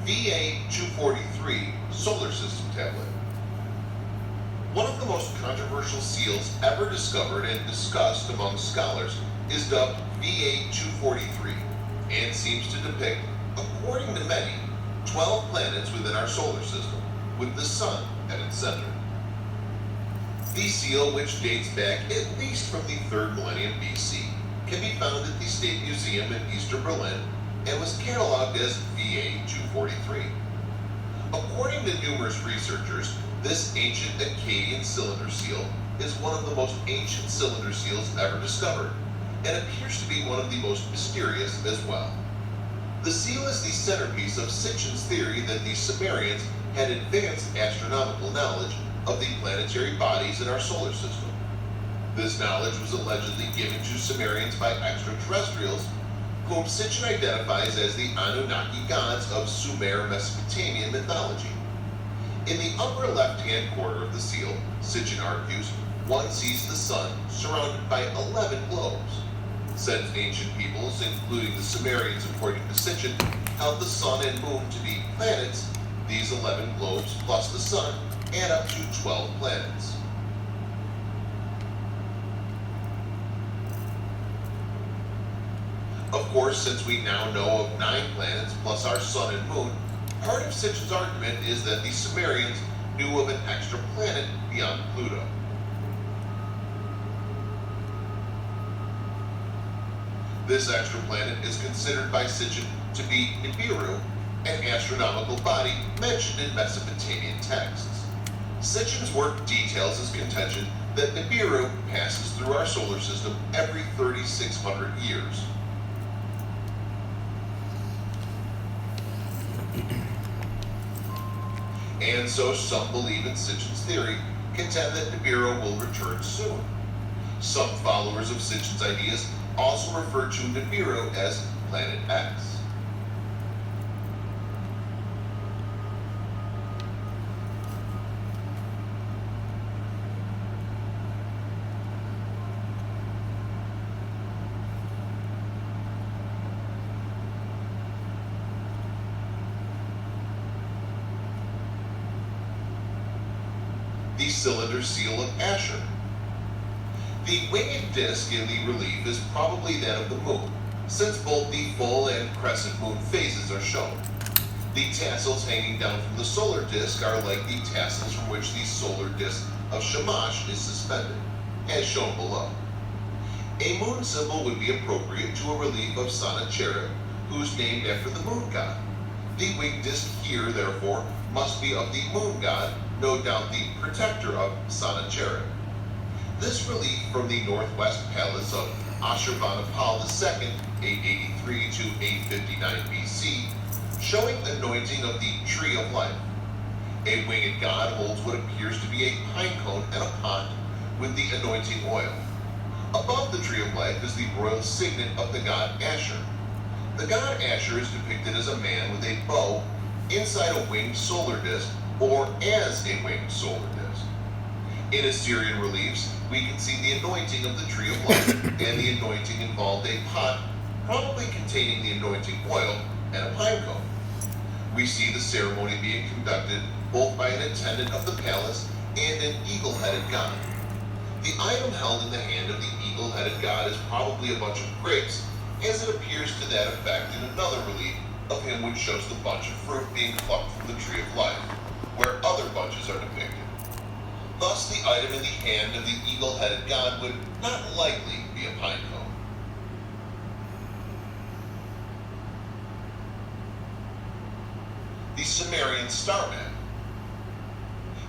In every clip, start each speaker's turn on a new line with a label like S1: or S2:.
S1: VA-243 Solar System Tablet. One of the most controversial seals ever discovered and discussed among scholars is dubbed VA-243 and seems to depict, according to many, 12 planets within our solar system, with the Sun at its center. The seal, which dates back at least from the 3rd millennium BC, can be found at the State Museum in Eastern Berlin and was cataloged as VA-243. According to numerous researchers, this ancient Akkadian cylinder seal is one of the most ancient cylinder seals ever discovered, and appears to be one of the most mysterious as well. The seal is the centerpiece of Sitchin's theory that the Sumerians had advanced astronomical knowledge of the planetary bodies in our solar system. This knowledge was allegedly given to Sumerians by extraterrestrials, whom Sitchin identifies as the Anunnaki gods of Sumer Mesopotamian mythology. In the upper left-hand corner of the seal, Sitchin argues, one sees the sun surrounded by 11 globes. Since ancient peoples, including the Sumerians according to Sitchin, held the sun and moon to be planets, these 11 globes plus the sun add up to 12 planets. Of course, since we now know of 9 planets plus our sun and moon, part of Sitchin's argument is that the Sumerians knew of an extra planet beyond Pluto. This extra planet is considered by Sitchin to be Nibiru, an astronomical body mentioned in Mesopotamian texts. Sitchin's work details his contention that Nibiru passes through our solar system every 3,600 years. And so some believe in Sitchin's theory, contend that Nibiru will return soon. Some followers of Sitchin's ideas also refer to Nibiru as Planet X. The cylinder seal of Asher. The winged disc in the relief is probably that of the moon, since both the full and crescent moon phases are shown. The tassels hanging down from the solar disc are like the tassels from which the solar disc of Shamash is suspended, as shown below. A moon symbol would be appropriate to a relief of Sennacherib, who is named after the moon god. The winged disc here, therefore, must be of the moon god, no doubt the protector of Sennacherib. This relief from the northwest palace of Ashurbanipal II, 883 to 859 BC, showing anointing of the Tree of Life. A winged god holds what appears to be a pine cone and a pot with the anointing oil. Above the Tree of Life is the royal signet of the god Asher. The god Asher is depicted as a man with a bow inside a winged solar disk, or as a winged solar disk. In Assyrian reliefs, we can see the anointing of the Tree of Life, and the anointing involved a pot, probably containing the anointing oil, and a pine cone. We see the ceremony being conducted both by an attendant of the palace and an eagle-headed god. The item held in the hand of the eagle-headed god is probably a bunch of grapes, as it appears to that effect in another relief of him which shows the bunch of fruit being plucked from the Tree of Life, where other bunches are depicted. Thus, the item in the hand of the eagle-headed god would not likely be a pine cone. The Sumerian Starman.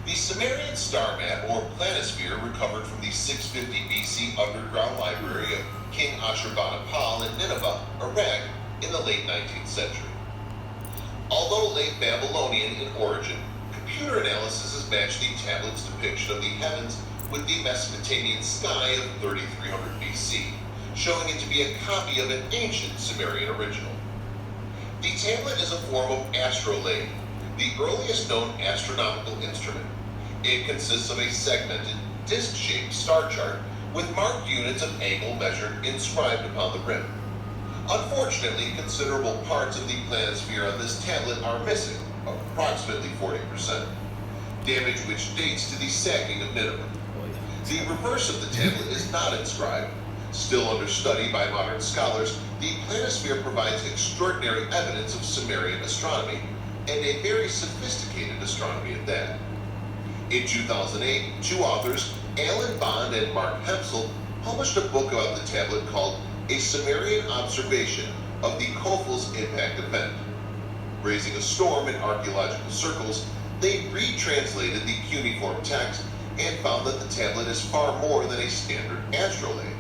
S1: The Sumerian Starman, or planisphere, recovered from the 650 BC underground library of King Ashurbanipal in Nineveh, Iraq, in the late 19th century. Although late Babylonian in origin, computer analysis has matched the tablet's depiction of the heavens with the Mesopotamian sky of 3300 BC, showing it to be a copy of an ancient Sumerian original. The tablet is a form of astrolabe, the earliest known astronomical instrument. It consists of a segmented, disc-shaped star chart with marked units of angle measured inscribed upon the rim. Unfortunately, considerable parts of the planisphere on this tablet are missing, approximately 40%, damage which dates to the sacking of Nineveh. The reverse of the tablet is not inscribed. Still under study by modern scholars, the planisphere provides extraordinary evidence of Sumerian astronomy, and a very sophisticated astronomy at that. In 2008, two authors, Alan Bond and Mark Hempsel, published a book about the tablet called A Sumerian Observation of the Koful's Impact Event. Raising a storm in archaeological circles, they retranslated the cuneiform text and found that the tablet is far more than a standard astrolabe.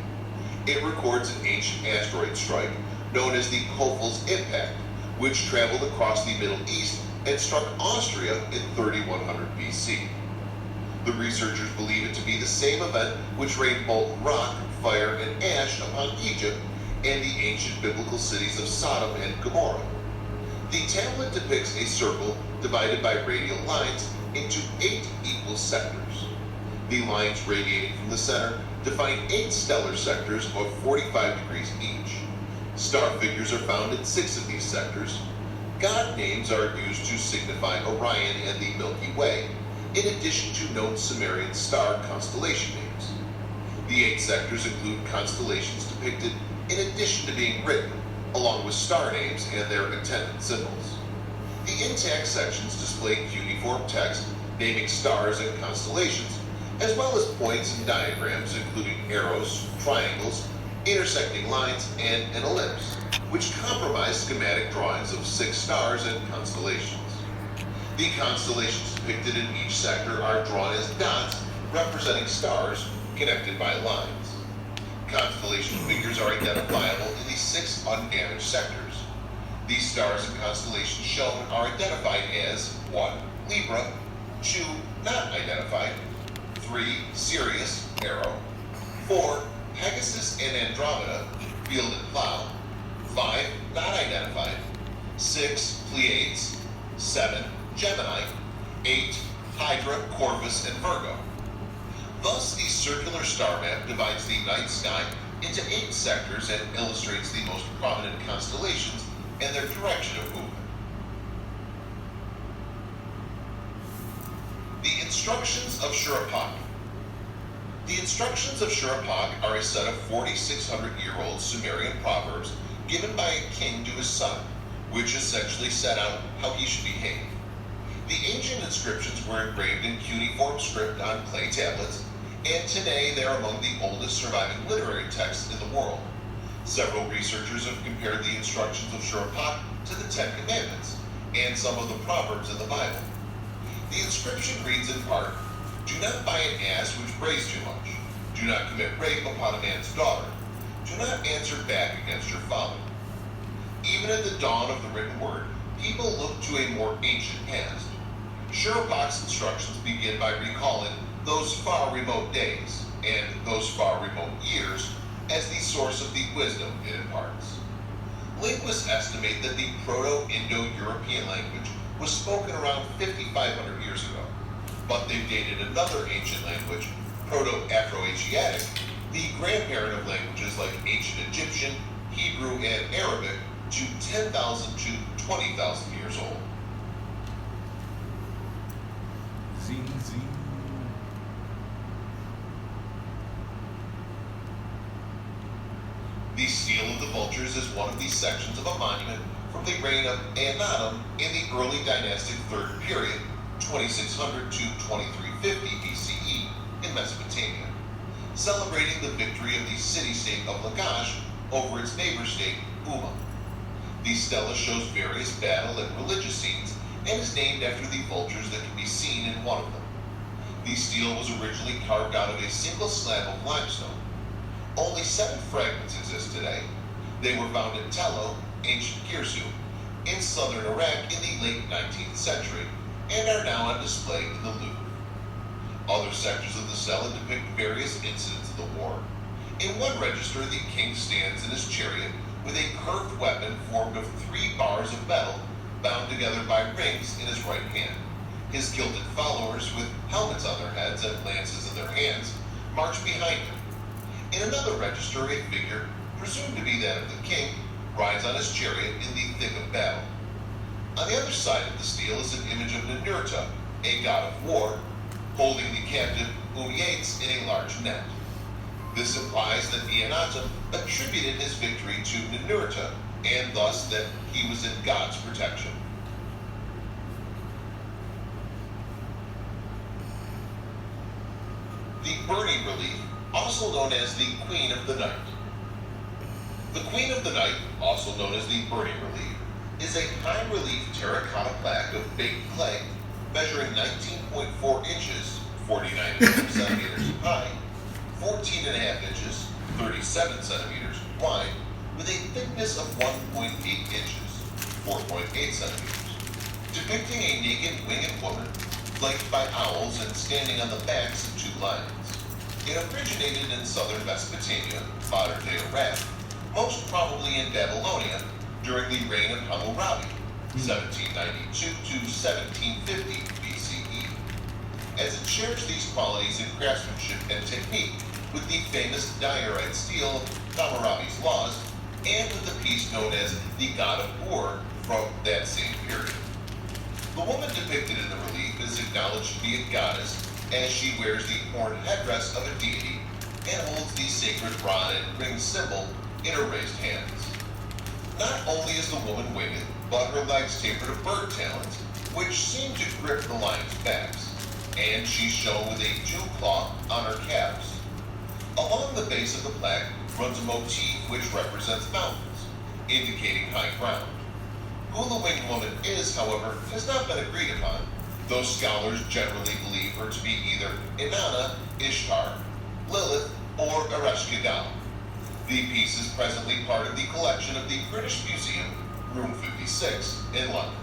S1: It records an ancient asteroid strike known as the Koful's Impact, which traveled across the Middle East and struck Austria in 3100 BC. The researchers believe it to be the same event which rained molten rock, fire, and ash upon Egypt and the ancient biblical cities of Sodom and Gomorrah. The tablet depicts a circle divided by radial lines into 8 equal sectors. The lines radiating from the center define 8 stellar sectors of 45 degrees each. Star figures are found in 6 of these sectors. God names are used to signify Orion and the Milky Way, in addition to known Sumerian star constellation names. The 8 sectors include constellations depicted in addition to being written, along with star names and their attendant symbols. The intact sections display cuneiform text naming stars and constellations, as well as points and diagrams including arrows, triangles, intersecting lines, and an ellipse, which comprise schematic drawings of 6 stars and constellations. The constellations depicted in each sector are drawn as dots representing stars connected by lines. Constellation figures are identifiable in the 6 undamaged sectors. These stars and constellations shown are identified as 1. Libra, 2. Not identified, 3. Sirius, arrow, 4. Pegasus and Andromeda, field and plow, 5. Not identified, 6. Pleiades, 7. Gemini, 8. Hydra, Corvus, and Virgo. Thus, the circular star map divides the night sky into 8 sectors and illustrates the most prominent constellations and their direction of movement. The Instructions of Shirapak. The Instructions of Shirapak are a set of 4,600-year-old Sumerian proverbs given by a king to his son, which essentially set out how he should behave. The ancient inscriptions were engraved in cuneiform script on clay tablets, and today they are among the oldest surviving literary texts in the world. Several researchers have compared the Instructions of Shirapak to the 10 Commandments and some of the Proverbs in the Bible. The inscription reads in part, "Do not buy an ass which brays too much. Do not commit rape upon a man's daughter. Do not answer back against your father." Even at the dawn of the written word, people look to a more ancient past. Shirapak's instructions begin by recalling those far remote days and those far remote years as the source of the wisdom it imparts. Linguists estimate that the Proto-Indo-European language was spoken around 5,500 years ago, but they've dated another ancient language, Proto-Afro-Asiatic, the grandparent of languages like ancient Egyptian, Hebrew, and Arabic, to 10,000 to 20,000 years old. The Stele of the Vultures is one of these sections of a monument from the reign of Anatum in the early dynastic 3rd period, 2600 to 2350 BCE, in Mesopotamia, celebrating the victory of the city-state of Lagash over its neighbor state, Umma. The stela shows various battle and religious scenes and is named after the vultures that can be seen in one of them. The stele was originally carved out of a single slab of limestone. Only 7 fragments exist today. They were found in Tello, ancient Girsu, in southern Iraq in the late 19th century, and are now on display in the Louvre. Other sectors of the stela depict various incidents of the war. In one register, the king stands in his chariot with a curved weapon formed of 3 bars of metal bound together by rings in his right hand. His gilded followers, with helmets on their heads and lances in their hands, march behind him. In another register, a figure, presumed to be that of the king, rides on his chariot in the thick of battle. On the other side of the stele is an image of Ninurta, a god of war, holding the captive Uyates in a large net. This implies that Eannatum attributed his victory to Ninurta, and thus that he was in God's protection. The burning relief, also known as the Queen of the Night. The Queen of the Night, also known as the burning relief, is a high-relief terracotta plaque of baked clay measuring 19.4 inches, 49 centimeters high, 14.5 inches, 37 centimeters wide, with a thickness of 1.8 inches, 4.8 centimeters, depicting a naked winged woman flanked by owls and standing on the backs of two lions. It originated in southern Mesopotamia, modern-day Iraq, most probably in Babylonia, during the reign of Hammurabi, 1792 to 1750 BCE, as it shares these qualities in craftsmanship and technique with the famous diorite stele of Hammurabi's laws and with the piece known as the God of War from that same period. The woman depicted in the relief is acknowledged to be a goddess as she wears the horned headdress of a deity and holds the sacred rod and ring symbol in her raised hands. Not only is the woman winged, but her legs taper to bird talons, which seem to grip the lions' backs, and she's shown with a dew claw on her calves. Along the base of the plaque runs a motif which represents mountains, indicating high ground. Who the winged woman is, however, has not been agreed upon, though scholars generally believe her to be either Inanna, Ishtar, Lilith, or Ereshkigal. The piece is presently part of the collection of the British Museum, Room 56, in London.